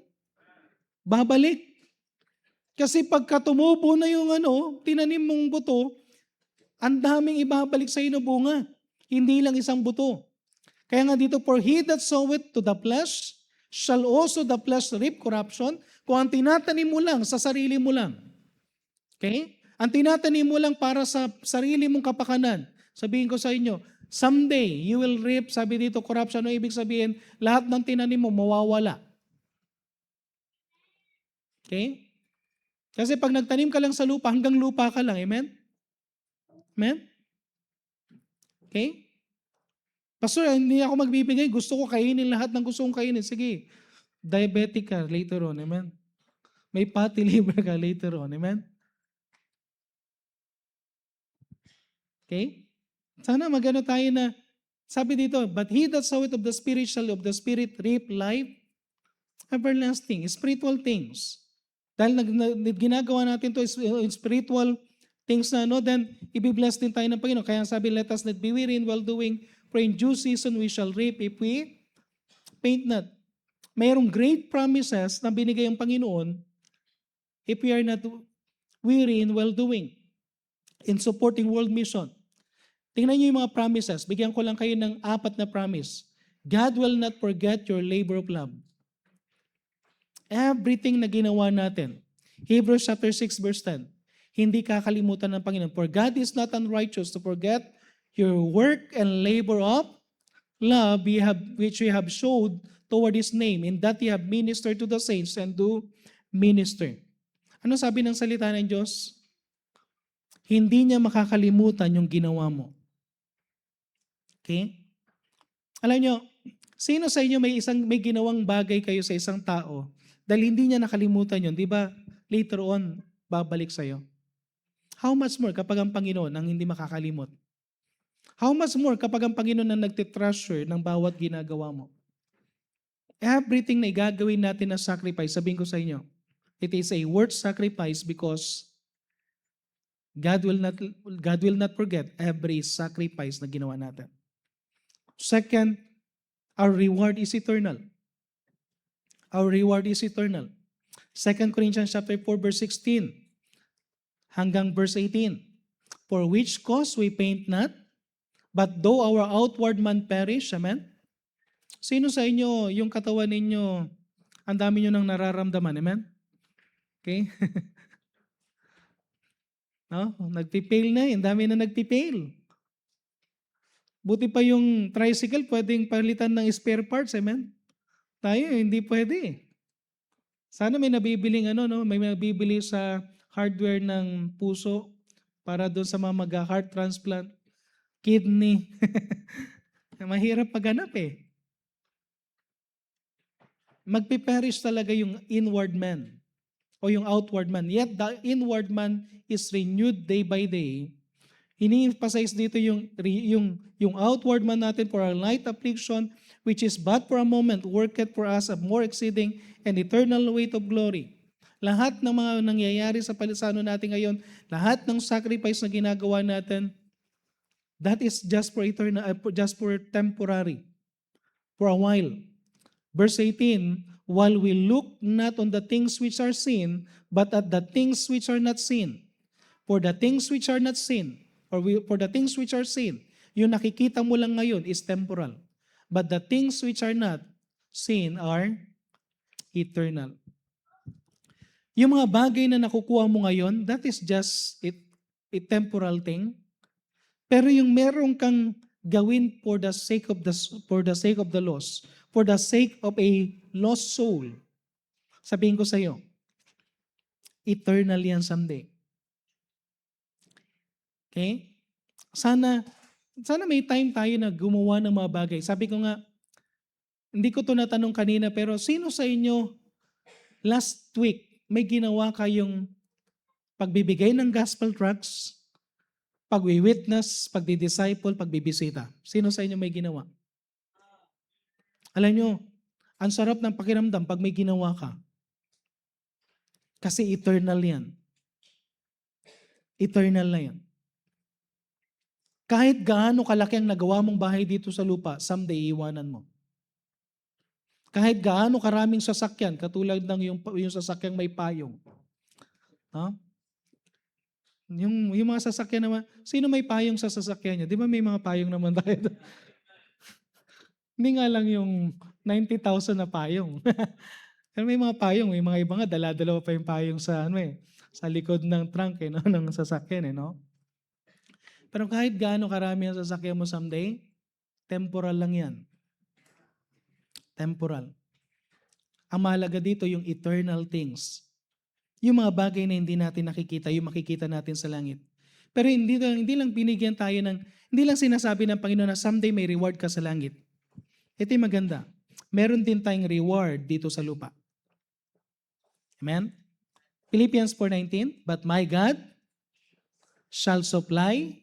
babalik. Kasi pagka tumubo na yung tinanim mong buto, ang daming ibabalik sa iyo na bunga. Hindi lang isang buto. Kaya nga dito, for he that soweth to the flesh, shall also the flesh reap corruption. Kung ang tinatanim mo lang sa sarili mo lang, okay? Ang tinatanim mo lang para sa sarili mong kapakanan, sabihin ko sa inyo, someday you will reap, sabi dito, corruption. Ano ibig sabihin? Lahat ng tinanim mo mawawala. Okay? Kasi pag nagtanim ka lang sa lupa, hanggang lupa ka lang. Amen? Amen? Okay? Pastor, hindi ako magbibigay. Gusto ko kainin lahat ng gusto kong kainin. Sige, diabetic ka later on. Amen? May fatty liver ka later on. Amen? Okay? Sana magano tayo na, sabi dito, but he that soweth of the Spirit shall of the Spirit reap life everlasting. Spiritual things. Dahil ginagawa natin to spiritual things na then ibibless din tayo ng Panginoon. Kaya sabi, let us not be weary in well doing, for in due season we shall reap if we faint not. Mayroong great promises na binigay ang Panginoon if we are not weary in well doing, in supporting world mission. Tingnan niyo yung mga promises. Bigyan ko lang kayo ng 4 na promise. God will not forget your labor of love. Everything na ginawa natin. Hebrews chapter 6 verse 10. Hindi kakalimutan ng Panginoon. For God is not unrighteous to forget your work and labor of love which we have showed toward His name, in that ye have ministered to the saints and do minister. Ano sabi ng salita ng Diyos? Hindi niya makakalimutan yung ginawa mo. Okay? Alam nyo, sino sa inyo may ginawang bagay kayo sa isang tao dahil hindi niya nakalimutan yun, di ba? Later on, babalik sa'yo. How much more kapag ang Panginoon ang hindi makakalimot? How much more kapag ang Panginoon ang nagtitreasure ng bawat ginagawa mo? Everything na igagawin natin na sacrifice, sabihin ko sa inyo, it is a worth sacrifice because God will not forget every sacrifice na ginawa natin. Second, our reward is eternal. Our reward is eternal. 2 Corinthians chapter 4 verse 16 hanggang verse 18. For which cause we faint not, but though our outward man perish, amen? Sino sa inyo, yung katawan ninyo, ang dami nyo nang nararamdaman, amen? Okay? No? Nagpipail na, ang dami na nagpipail. Buti pa yung tricycle, pwedeng palitan ng spare parts, amen? Tayo, hindi pwede. Sana may nabibiling may nabibili sa hardware ng puso para doon sa mga mag-heart transplant, kidney. Mahirap maghanap eh. Magpiperish talaga yung inward man o yung outward man. Yet the inward man is renewed day by day. Ini-emphasize dito yung outward man natin for our light affliction, which is but for a moment, worketh for us a more exceeding and eternal weight of glory. Lahat ng mga nangyayari sa palisano natin ngayon, lahat ng sacrifice na ginagawa natin, that is just for eternal, just for temporary, for a while. Verse 18, while we look not on the things which are seen, but at the things which are not seen. For the things which are not seen, for the things which are seen, yung nakikita mo lang ngayon is temporal. But the things which are not seen are eternal. Yung mga bagay na nakukuha mo ngayon, that is just a temporal thing. Pero yung meron kang gawin for the sake of the lost, for the sake of a lost soul, sabihin ko sa iyo, eternal yan someday. Okay? Sana may time tayo na gumawa ng mga bagay. Sabi ko nga, hindi ko to natanong kanina, pero sino sa inyo last week may ginawa kayong pagbibigay ng gospel tracts, pagwi-witness, pagdi-disciple, pagbibisita? Sino sa inyo may ginawa? Alam nyo, ang sarap ng pakiramdam pag may ginawa ka. Kasi eternal yan. Eternal na yan. Kahit gaano kalaki ang nagawa mong bahay dito sa lupa, someday iwanan mo. Kahit gaano karaming sasakyan, katulad ng yung sasakyang may payong. Huh? Yung mga sasakyan naman, sino may payong sa sasakyan niya? Di ba may mga payong naman tayo? Hindi nga lang yung 90,000 na payong. Pero may mga payong, may mga iba nga, dala-dalawa pa yung payong sa, sa likod ng trunk, no, ng sasakyan, no? Pero kahit gaano karami ang sasakyan mo someday, temporal lang yan. Temporal. Ang mahalaga dito yung eternal things. Yung mga bagay na hindi natin nakikita, yung makikita natin sa langit. Pero hindi lang binigyan tayo hindi lang sinasabi ng Panginoon na someday may reward ka sa langit. Ito yung maganda. Meron din tayong reward dito sa lupa. Amen? Philippians 4:19, but my God shall supply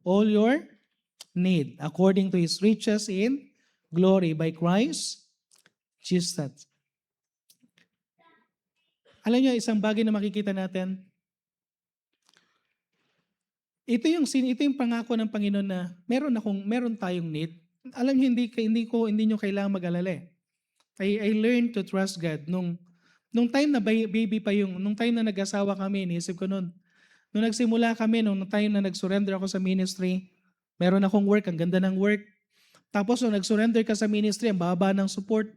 all your need according to His riches in glory by Christ Jesus. Alam niyo, isang bagay na makikita natin, ito yung pangako ng Panginoon na meron tayong need. Alam niyo, hindi niyo kailangan mag-alala. I learned to trust God nung time na baby pa nung time na nag-asawa kami, iniisip ko nung nagsimula kami, nung time na nag-surrender ako sa ministry, meron akong work, ang ganda ng work. Tapos nung nag-surrender ka sa ministry, ang baba ng support.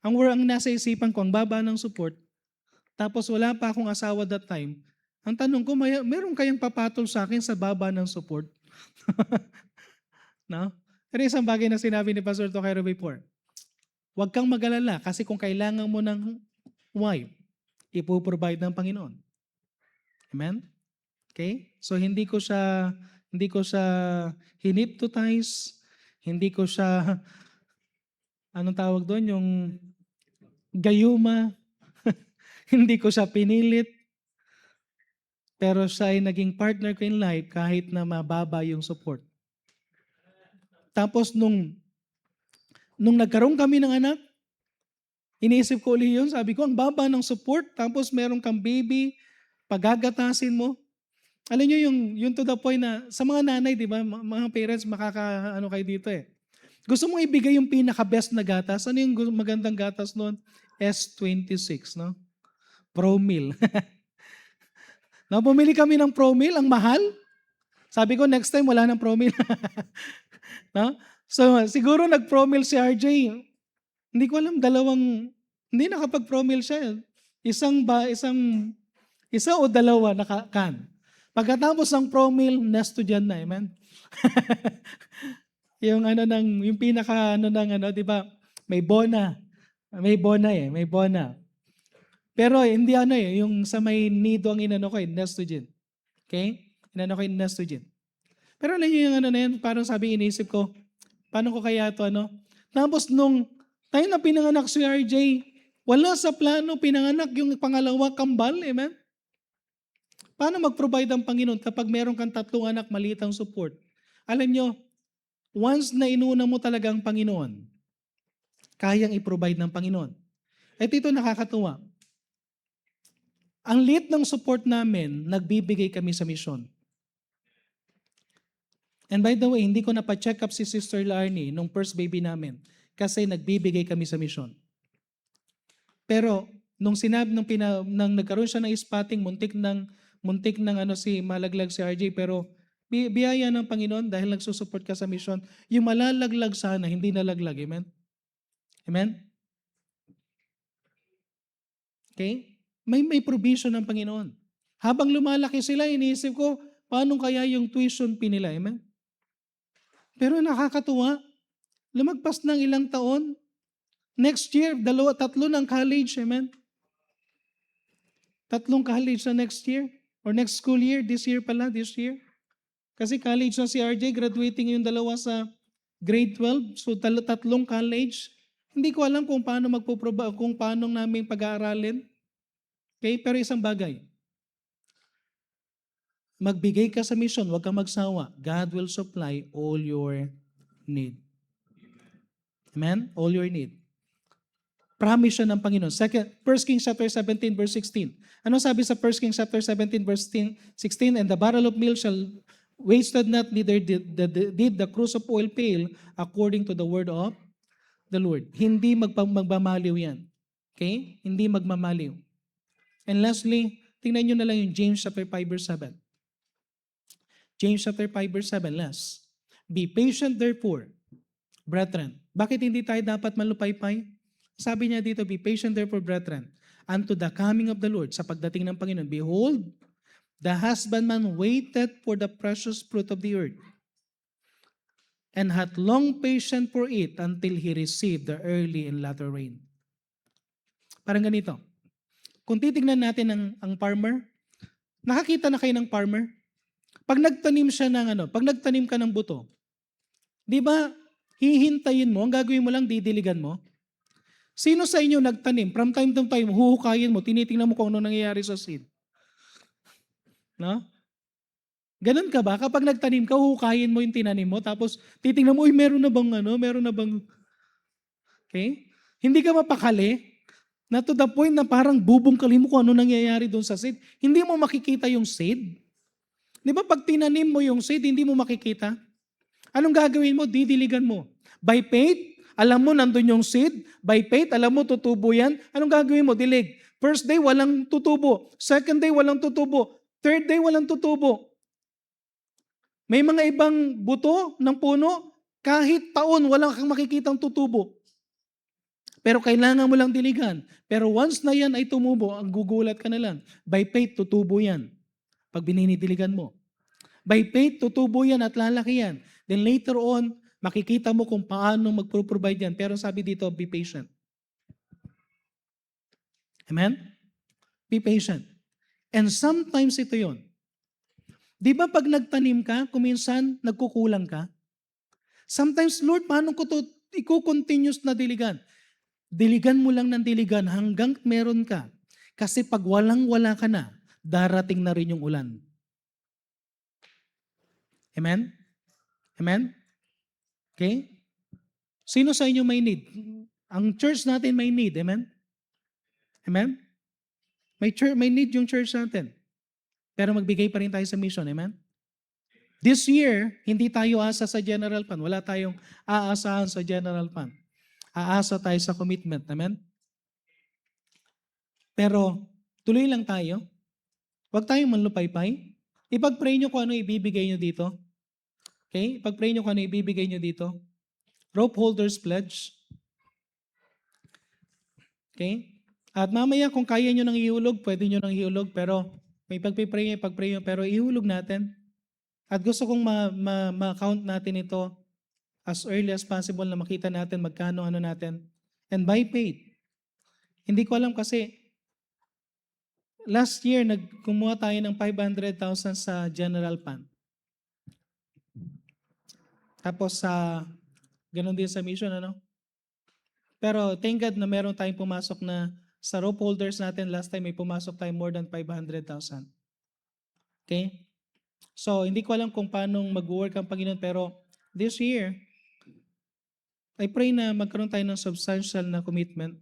Ang nasa isipan ko, ang baba ng support. Tapos wala pa akong asawa that time. Ang tanong ko, meron kayang papatol sa akin sa baba ng support? No? Pero isang bagay na sinabi ni Pastor Tocairo before, huwag kang mag-alala kasi kung kailangan mo ng wife, ipoprovide ng Panginoon. Amen? Okay? So hindi ko siya hinipnotize, hindi ko siya, anong tawag doon, yung gayuma, hindi ko siya pinilit, pero siya ay naging partner ko in life kahit na mababa yung support. Tapos nung nagkaroon kami ng anak, iniisip ko ulit yun, sabi ko, ang baba ng support, tapos meron kang baby, pagagatasin mo. Alam nyo yung to the point na, sa mga nanay, di ba, mga parents, makakaano kayo dito eh. Gusto mong ibigay yung pinaka-best na gatas. Ano yung magandang gatas noon? S26, no? Promil. No, bumili kami ng Promil, ang mahal. Sabi ko, next time wala ng Promil. No? So, siguro nag-Promil si RJ. Hindi ko alam, hindi nakapag-Promil siya. Isa o dalawa nakakan. Pagkatapos ng Promil, nesto dyan na, amen? yung pinaka di ba? May bona. May bona. Pero hindi yung sa may nido ang inano ko, nestogen. Okay? Inano ko nestogen. Pero alam niyo yung na yan, parang sabi inisip ko, paano ko kaya ito Tapos nung tayo na pinanganak si RJ, wala sa plano pinanganak yung pangalawa kambal, amen? Paano mag-provide ang Panginoon kapag meron kang 3 anak, maliit ang support? Alam nyo, once na inuna mo talaga ang Panginoon, kayang i-provide ng Panginoon. At ito nakakatuwa. Ang liit ng support namin, nagbibigay kami sa mission. And by the way, hindi ko napa-check up si Sister Larnie nung first baby namin kasi nagbibigay kami sa mission. Pero nung nagkaroon siya ng spotting, muntik ng malaglag si RJ, pero biyaya ng Panginoon dahil nagsusupport ka sa mission, yung malalaglag sana, hindi nalaglag. Amen? Amen? Okay? May provision ng Panginoon. Habang lumalaki sila, iniisip ko, paano kaya yung tuition fee nila? Amen? Pero nakakatuwa, lumagpas ng ilang taon, next year, 3 ng college, amen? 3 college na next year, or next school year, this year. Kasi college na si RJ, graduating yung 2 sa grade 12, so 3 college. Hindi ko alam kung paano kung paano namin pag-aaralin. Okay, pero isang bagay. Magbigay ka sa mission, huwag kang magsawa. God will supply all your need. Amen? All your need. Promise siya ng Panginoon. 1 Kings chapter 17 verse 16. Ano sabi sa 1 Kings chapter 17 verse 16? And the barrel of meal shall wasted not, neither did the cruse of oil fail, according to the word of the Lord. Hindi magmamaliw yan. Okay? Hindi magmamaliw. And lastly, tingnan nyo na lang yung James chapter 5 verse 7. James chapter 5 verse 7, last. Be patient therefore Brethren, bakit hindi tayo dapat malupaypay? Sabi niya dito, be patient therefore, brethren, unto the coming of the Lord, sa pagdating ng Panginoon. Behold, the husbandman waited for the precious fruit of the earth, and hath long patient for it until he received the early and latter rain. Parang ganito. Kung titignan natin ang farmer, nakakita na kayo ng farmer? Pag nagtanim siya ng pag nagtanim ka ng buto, di ba, hihintayin mo, ang gagawin mo lang, didiligan mo. Sino sa inyo nagtanim? From time to time, huhukayin mo, tinitingnan mo kung ano nangyayari sa seed. No? Ganun ka ba? Kapag nagtanim ka, huhukayin mo yung tinanim mo, tapos titingnan mo, meron na bang, okay? Hindi ka mapakali, na to the point na parang bubungkalin mo kung ano nangyayari doon sa seed. Hindi mo makikita yung seed. Di ba pag tinanim mo yung seed, hindi mo makikita? Anong gagawin mo? Didiligan mo. By faith, alam mo nandun yung seed. By faith, alam mo tutubo yan. Anong gagawin mo? Dilig. First day, walang tutubo. Second day, walang tutubo. Third day, walang tutubo. May mga ibang buto ng puno, kahit taon, walang kang makikitang tutubo. Pero kailangan mo lang diligan. Pero once na yan ay tumubo, ang gugulat ka na lang. By faith, tutubo yan. Pag bininidiligan mo. By faith, tutubo yan at lalaki yan. Then later on, makikita mo kung paano mag-provide yan. Pero sabi dito, be patient. Amen? Be patient. And sometimes ito yon. Di ba pag nagtanim ka, kuminsan nagkukulang ka? Sometimes, Lord, paano ko ito i-continuous na diligan? Diligan mo lang ng diligan hanggang meron ka. Kasi pag walang-wala ka na, darating na rin yung ulan. Amen? Amen? Okay? Sino sa inyo may need? Ang church natin may need. Amen? Amen? May need yung church natin. Pero magbigay pa rin tayo sa mission. Amen? This year, hindi tayo asa sa general fund. Wala tayong aasahan sa general fund. Aasa tayo sa commitment. Amen? Pero, tuloy lang tayo. Huwag tayong manlupaypay. Ipag-pray nyo kung ano ibibigay nyo dito. Okay? Ipag-pray nyo kung ano ibibigay nyo dito. Rope holders pledge. Okay? At mamaya kung kaya nyo nang ihulog, pwede nyo nang ihulog. Pero may ipag-pray nyo, pero ihulog natin. At gusto kong ma-count natin ito as early as possible na makita natin magkano natin. And by faith. Hindi ko alam kasi last year kumuha tayo ng 500,000 sa general fund. Tapos ganun din sa mission, Pero thank God na meron tayong pumasok na sa rope holders natin last time may pumasok tayo more than 500,000. Okay? So, hindi ko alam kung paano mag-work ang Panginoon pero this year, I pray na magkaroon tayo ng substantial na commitment.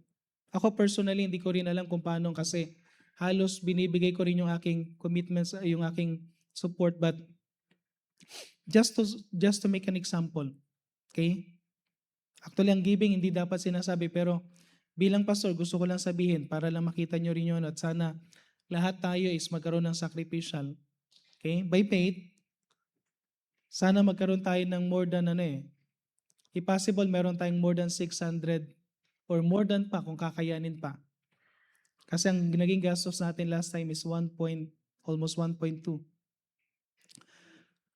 Ako personally, hindi ko rin alam kung paano kasi halos binibigay ko rin yung aking commitments, yung aking support, but just to make an example. Okay? Actually, ang giving hindi dapat sinasabi pero bilang pastor, gusto ko lang sabihin para lang makita nyo rin yun at sana lahat tayo is magkaroon ng sacrificial. Okay? By faith, sana magkaroon tayo ng more than if possible, meron tayong more than 600 or more than pa kung kakayanin pa. Kasi ang naging gastos natin last time is almost 1.2.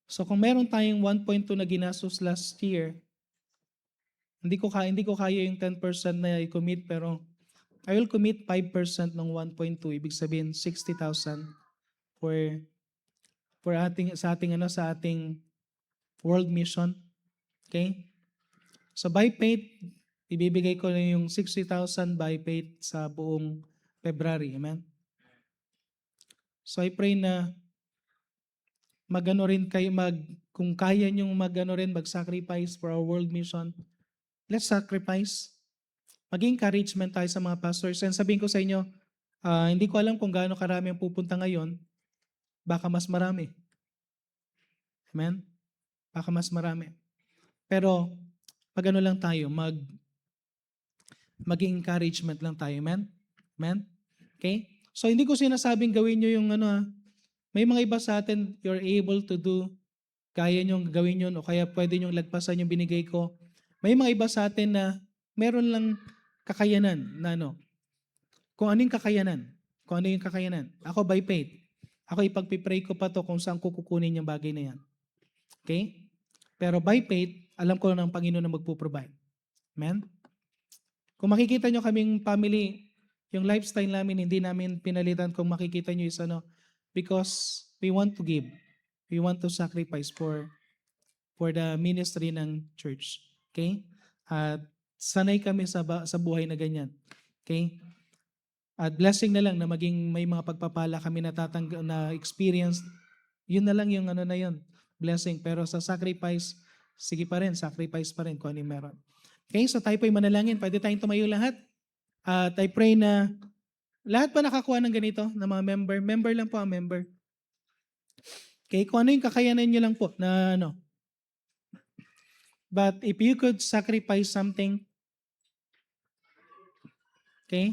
So kung meron tayong 1.2 na ginastos last year, hindi ko kaya yung 10% na i-commit pero I will commit 5% ng 1.2, ibig sabihin 60,000 sa ating world mission. Okay? So by faith, ibibigay ko na yung 60,000 by faith sa buong February. Amen? So I pray na kung kaya nyong mag-sacrifice for our world mission, let's sacrifice. Maging encouragement tayo sa mga pastors. And sabihin ko sa inyo, hindi ko alam kung gaano karami ang pupunta ngayon, baka mas marami. Amen? Baka mas marami. Pero, lang tayo, maging encouragement lang tayo. Amen? Amen? Okay? So, hindi ko sinasabing gawin nyo yung may mga iba sa atin, you're able to do, kaya nyo gawin yun, o kaya pwede nyo lagpasan yung binigay ko. May mga iba sa atin na meron lang kakayanan na ano. Kung ano yung kakayanan. Kung ano yung kakayanan. Ako by faith. Ako ipagpipray ko pa to kung saan ko kukunin yung bagay na yan. Okay? Pero by faith, alam ko ng Panginoon na magpo-provide. Amen? Kung makikita nyo kaming family, yung lifestyle namin, hindi namin pinalitan kung makikita nyo is ano, because we want to give. We want to sacrifice for the ministry ng church. Okay? At sanay kami sa buhay na ganyan. Okay? At blessing na lang na maging may mga pagpapala kami na experience. Yun na lang yung ano na yun, blessing. Pero sa sacrifice, sige pa rin, sacrifice pa rin kung ano yung meron. Okay, so tayo po'y manalangin. Pwede tayong tumayo lahat. At I pray na lahat pa nakakuha ng ganito na mga member. Member lang po ang member. Okay, kung ano yung kakayanan nyo lang po na ano. But if you could sacrifice something, okay,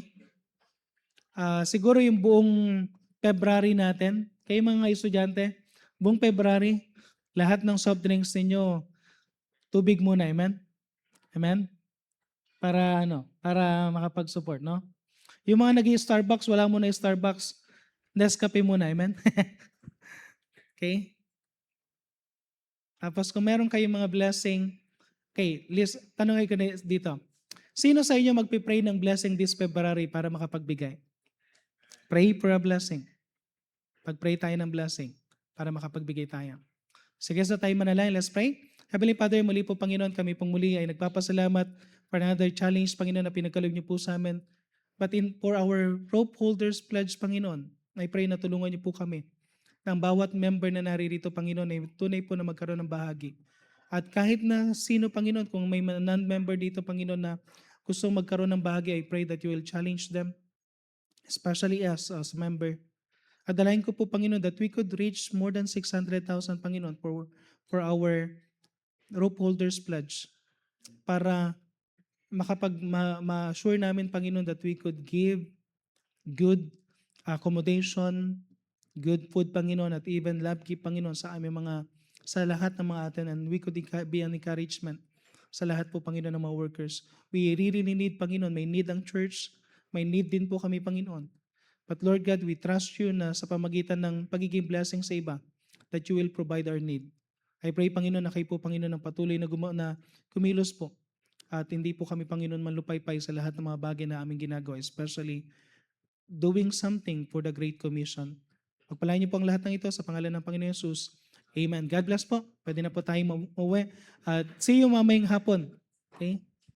siguro yung buong February natin, kayo mga estudyante, buong February, lahat ng soft drinks ninyo, tubig muna, amen? Amen? Para makapag-support, no? Yung mga nag-i-Starbucks, wala muna yung Starbucks, Nescafe muna, amen? Okay? Tapos kung meron kayong mga blessing, okay, tanongin ko na dito. Sino sa inyo magpipray ng blessing this February para makapagbigay? Pray for a blessing. Pag-pray tayo ng blessing para makapagbigay tayo. Sige, sa tayo manalangin, let's pray. Heavenly Father, muli po Panginoon, kami pong muli ay nagpapasalamat for another challenge, Panginoon, na pinagkaloob niyo po sa amin. But for our rope holders pledge, Panginoon, I pray na tulungan niyo po kami ng bawat member na naririto, Panginoon, ay tunay po na magkaroon ng bahagi. At kahit na sino, Panginoon, kung may non-member dito, Panginoon, na gusto magkaroon ng bahagi, I pray that you will challenge them, especially us as member. At dalayan ko po, Panginoon, that we could reach more than 600,000, Panginoon, for our rope holders pledge. Para ma-assure namin, Panginoon, that we could give good accommodation, good food, Panginoon, at even love gift, Panginoon, sa lahat ng mga atin, and we could be an encouragement sa lahat po, Panginoon, ng mga workers. We really need, Panginoon, may need ang church, may need din po kami, Panginoon. But Lord God, we trust you na sa pamagitan ng pagiging blessing sa iba, that you will provide our need. I pray, Panginoon, na kayo po, Panginoon, ng patuloy na kumilos po. At hindi po kami, Panginoon, manlupaypay sa lahat ng mga bagay na aming ginagawa, especially doing something for the Great Commission. Pagpalain niyo po ang lahat ng ito sa pangalan ng Panginoon Yesus. Amen. God bless po. Pwede na po tayong umuwi. At see you mamayang hapon. Okay?